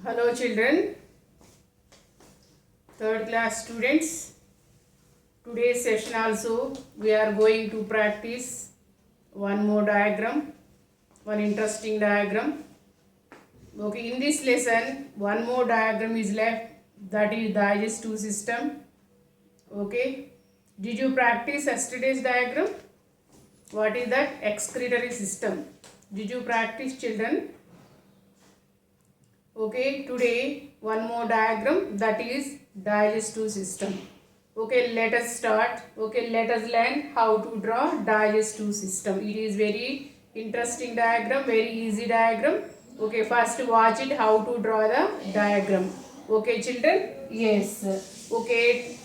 Hello children, third class students. Today's session also we are going to practice one more diagram, one interesting diagram. Okay, in this lesson one more diagram is left, that is digestive system. Okay, did you practice yesterday's diagram? What is that? Excretory system. Did you practice, children? Okay, today one more diagram, that is digestive system. Okay, let us start. Okay, let us learn how to draw digestive system. It is very interesting diagram, very easy diagram. Okay, first watch it how to draw the diagram. Okay, children? Yes. Okay,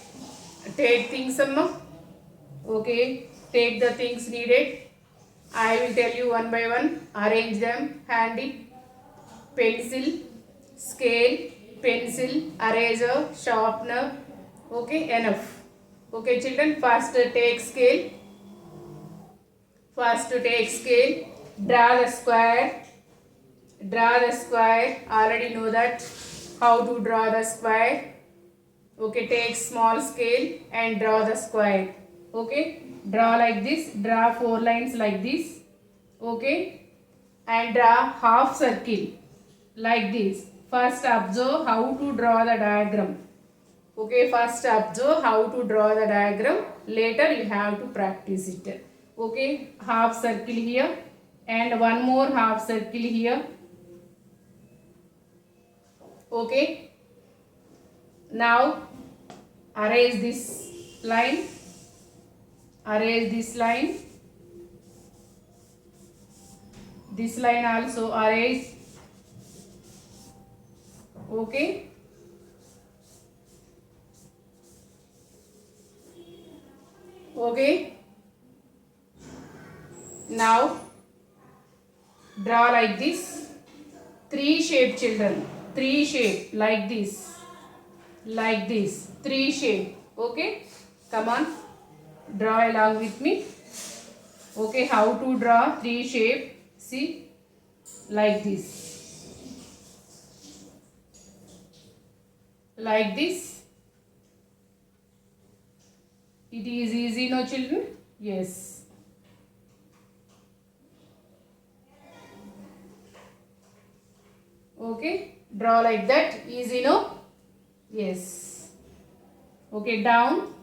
take things, Amma. Okay, take the things needed. I will tell you one by one. Arrange them. Handy, pencil, scale, pencil, eraser, sharpener. Okay, enough. Okay, children, first take scale. First take scale. Draw the square. Draw the square. Already know that how to draw the square. Okay, take small scale and draw the square. Okay, draw like this. Draw 4 lines like this. Okay, and draw half circle like this. First observe how to draw the diagram. Okay, first observe how to draw the diagram. Later you have to practice it. Okay, half circle here and one more half circle here. Okay, now erase this line. Erase this line. This line also erase. Okay, okay, now draw like this. 3 shape, children. 3 shape like this. Like this. 3 shape. Okay, come on, draw along with me. Okay, how to draw 3 shape? See, like this. Like this. It is easy, no children? Yes. Okay, draw like that. Easy, no? Yes. Okay, down.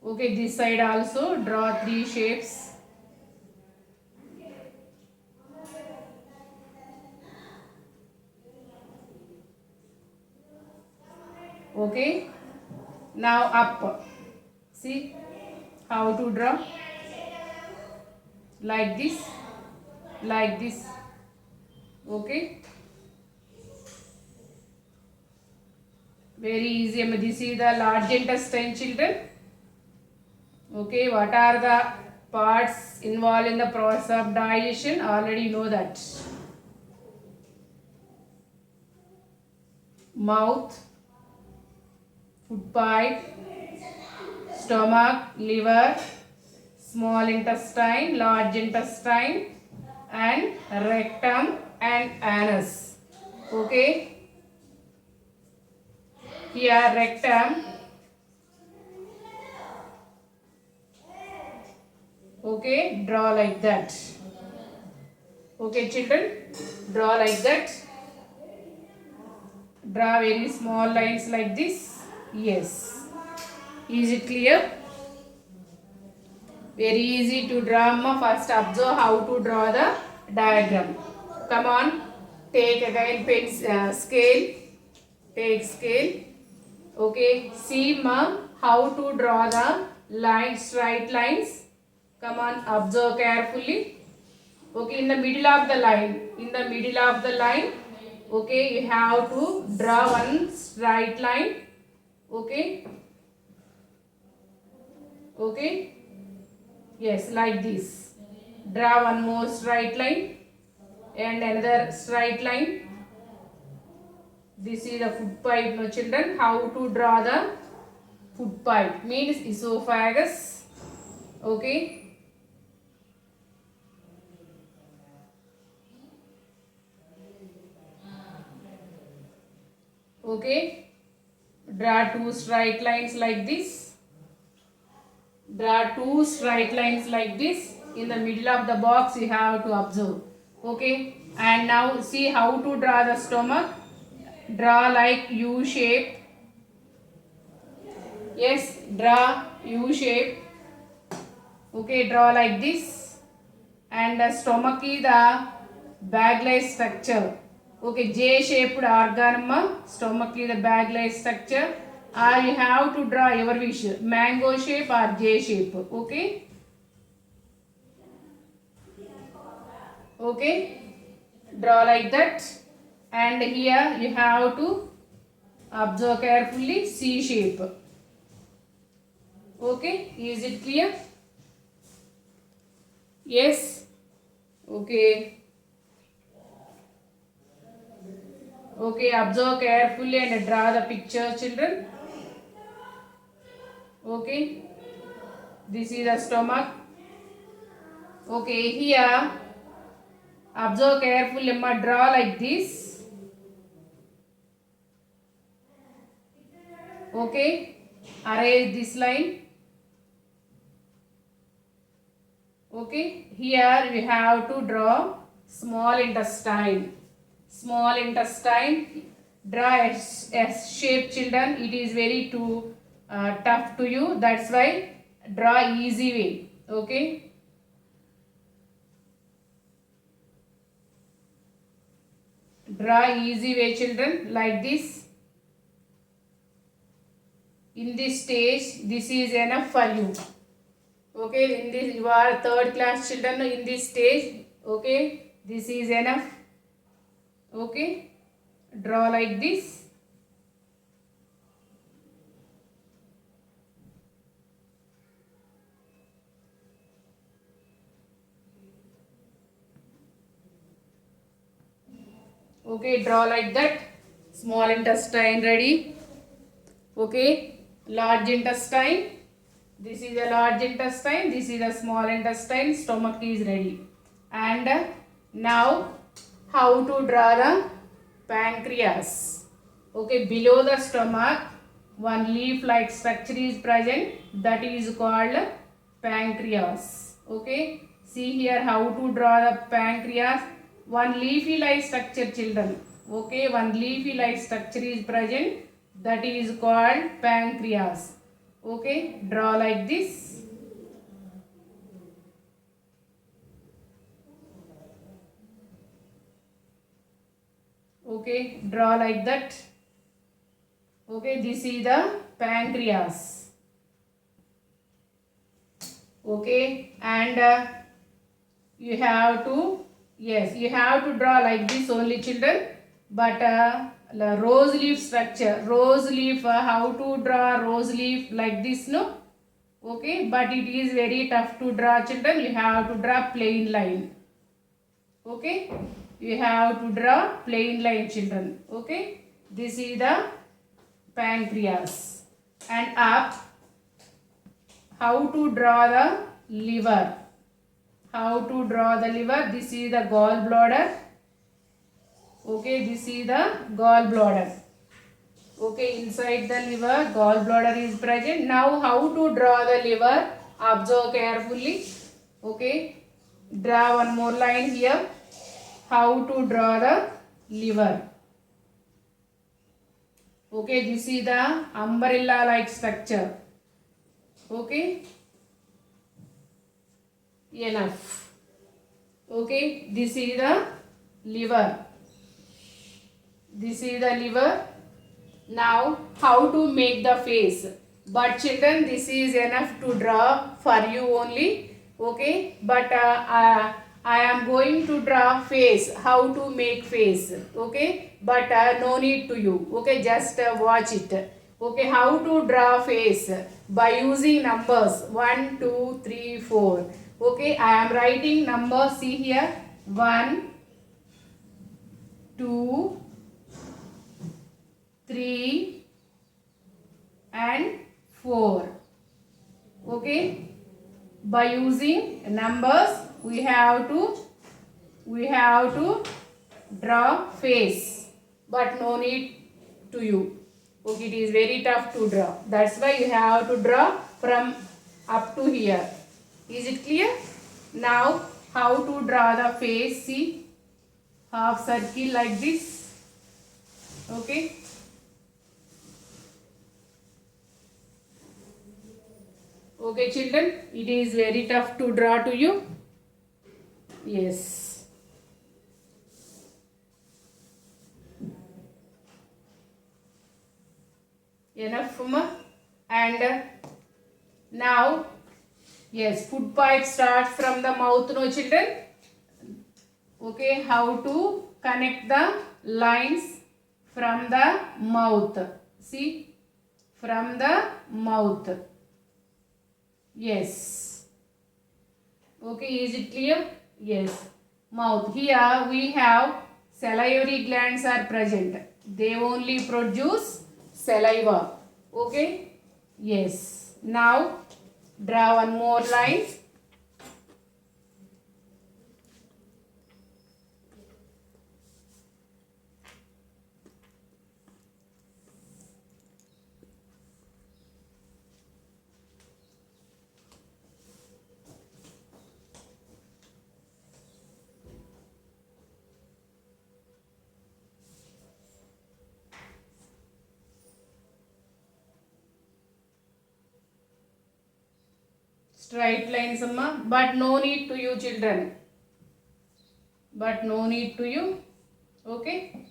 Okay, this side also draw 3 shapes. Okay, now up. See how to draw? Like this, like this. Okay, very easy. This is the large intestine, children. Okay, what are the parts involved in the process of digestion? Already know that. Mouth, food pipe, stomach, liver, small intestine, large intestine, and rectum and anus. Okay, here rectum. Okay, draw like that. Okay, children, draw like that. Draw very small lines like this. Yes. Is it clear? Very easy to draw. First observe how to draw the diagram. Come on. Take again scale. Take scale. Okay. See how to draw the lines, straight lines. Come on. Observe carefully. Okay. In the middle of the line. In the middle of the line. Okay. You have to draw one straight line. Okay. Okay. Yes, like this. Draw one more straight line and another straight line. This is the food pipe. No children, how to draw the food pipe means esophagus. Okay. Okay. Draw two straight lines like this. Draw two straight lines like this. In the middle of the box you have to observe. Okay. And now see how to draw the stomach. Draw like U shape. Yes, draw U shape. Okay, draw like this. And the stomach is the bag-like structure. Okay, J-shaped organ, stomach is the bag-like structure. Or you have to draw your wish, mango shape or J shape. Okay. Okay, draw like that. And here you have to observe carefully C shape. Okay, is it clear? Yes. Okay. Okay, observe carefully and draw the picture, children. Okay, this is the stomach. Okay, here observe carefully, draw like this. Okay, arrange this line. Okay, here we have to draw small intestine. Small intestine, draw S shape, children. It is very tough to you, that's why draw easy way. Okay, draw easy way, children, like this. In this stage, this is enough for you. Okay, in this you are third class children. In this stage, okay, this is enough. Okay, draw like this. Okay, draw like that. Small intestine ready. Okay, large intestine. This is a large intestine. This is a small intestine. Stomach is ready. And now how to draw the pancreas. Okay, below the stomach one leaf like structure is present, that is called pancreas. Okay, see here how to draw the pancreas. One leafy like structure, children. Okay, one leafy like structure is present, that is called pancreas. Okay, draw like this. Okay, draw like that. Okay, this is the pancreas. Okay, and you have to, yes, you have to draw like this only, children. But the rose leaf structure, rose leaf, how to draw rose leaf like this, no? Okay, but it is very tough to draw, children. You have to draw plain line. Okay, you have to draw plain line, children. Okay, this is the pancreas. And up, how to draw the liver. How to draw the liver. This is the gallbladder. Okay, this is the gallbladder. Okay, inside the liver, gallbladder is present. Now, how to draw the liver? Observe carefully. Okay, draw one more line here. How to draw the liver? Okay, this is the umbrella-like structure. Okay, enough. Okay, this is the liver. This is the liver. Now, how to make the face? But children, this is enough to draw for you only. Okay, but I am going to draw face. How to make face? Okay, but no need to you. Okay, just watch it. Okay, how to draw face? By using numbers 1, 2, 3, 4. Okay, I am writing numbers. See here, 1, 2, 3 and 4. Okay, by using numbers we have to draw face, but no need to you. Okay, it is very tough to draw. That's why you have to draw from up to here. Is it clear? Now how to draw the face? See, half circle like this. Okay. Okay children, it is very tough to draw to you. Yes. Enough, and now, yes, food pipe starts from the mouth, no children. Okay, how to connect the lines from the mouth? See, from the mouth. Yes. Okay, is it clear? Yes. Mouth. Here we have salivary glands are present. They only produce saliva. Okay. Yes. Now draw one more line. Straight lines, amma, but no need to you children. But no need to you. Okay.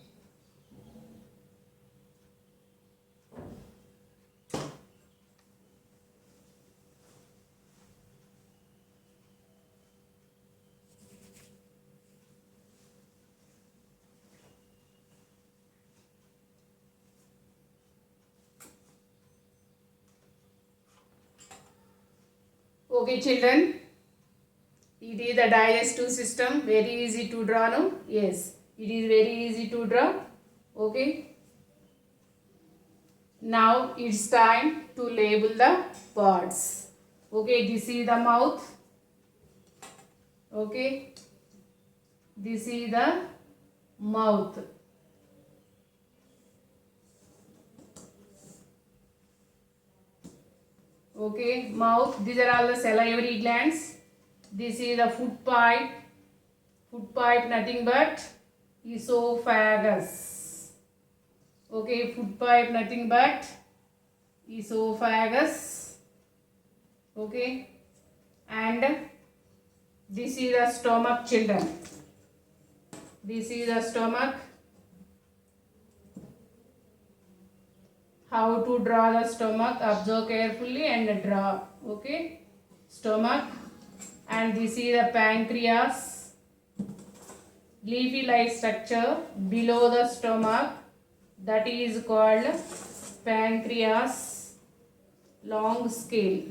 Okay children, it is the digestive system, very easy to draw now. Yes, it is very easy to draw. Okay. Now it's time to label the parts. Okay, this is the mouth. Okay, this is the mouth. Okay, mouth, these are all the salivary glands. This is the food pipe. Food pipe nothing but esophagus. Okay, food pipe nothing but esophagus. Okay, and this is the stomach children. This is the stomach. How to draw the stomach? Observe carefully and draw. Okay, stomach. And this is the pancreas. Leafy-like structure below the stomach, that is called pancreas. Long scale.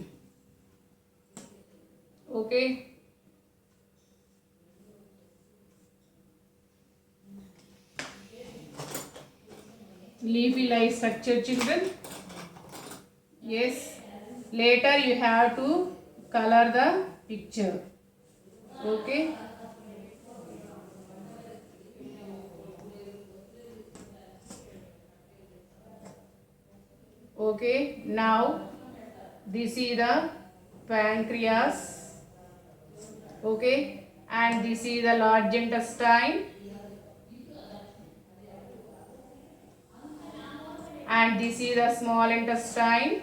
Okay. Leafy-like structure children. Yes. Later you have to color the picture. Okay. Okay. Now this is the pancreas. Okay. And this is the large intestine. And this is the small intestine.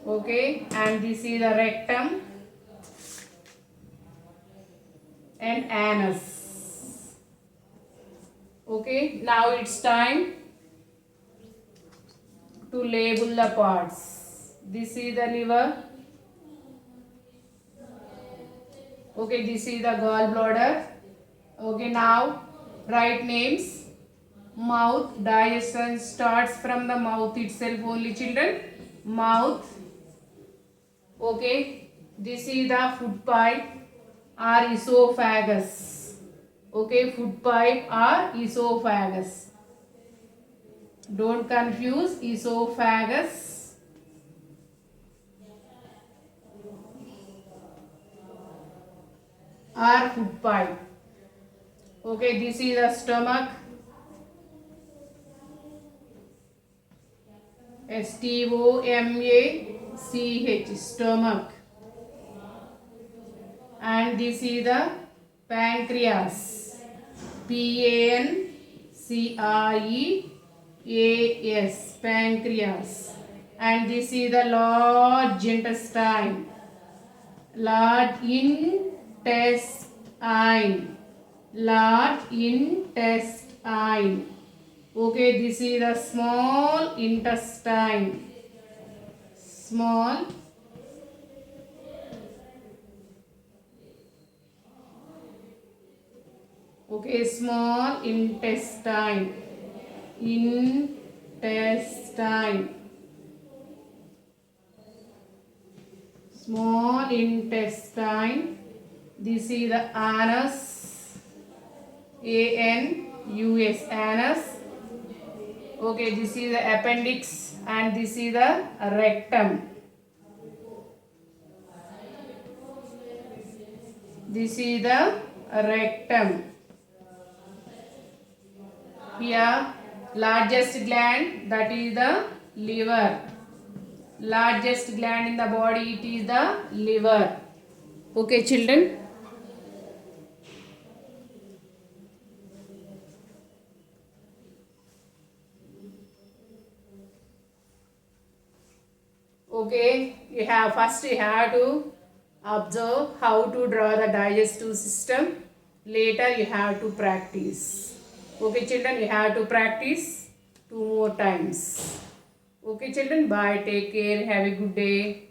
Okay, and this is the rectum and anus. Okay, now it's time to label the parts. This is the liver. Okay, this is the gallbladder. Okay, now write names. Mouth, digestion starts from the mouth itself only children. Mouth. Okay, this is the food pipe or esophagus. Okay, food pipe or esophagus. Don't confuse esophagus or food pipe. Okay, this is the stomach. STOMACH, stomach. And this is the pancreas. PANCREAS, pancreas. And this is the large intestine. Large intestine. Large intestine. Okay, this is the small intestine. Small okay, small intestine. Intestine. Small intestine. This is the anus. ANUS, anus. Okay, this is the appendix and this is the rectum. This is the rectum. Here, largest gland, that is the liver. Largest gland in the body, it is the liver. Okay, children. Okay, you have to observe how to draw the digestive system. Later you have to practice. Okay, children, you have to practice 2 more times. Okay, children, bye. Take care. Have a good day.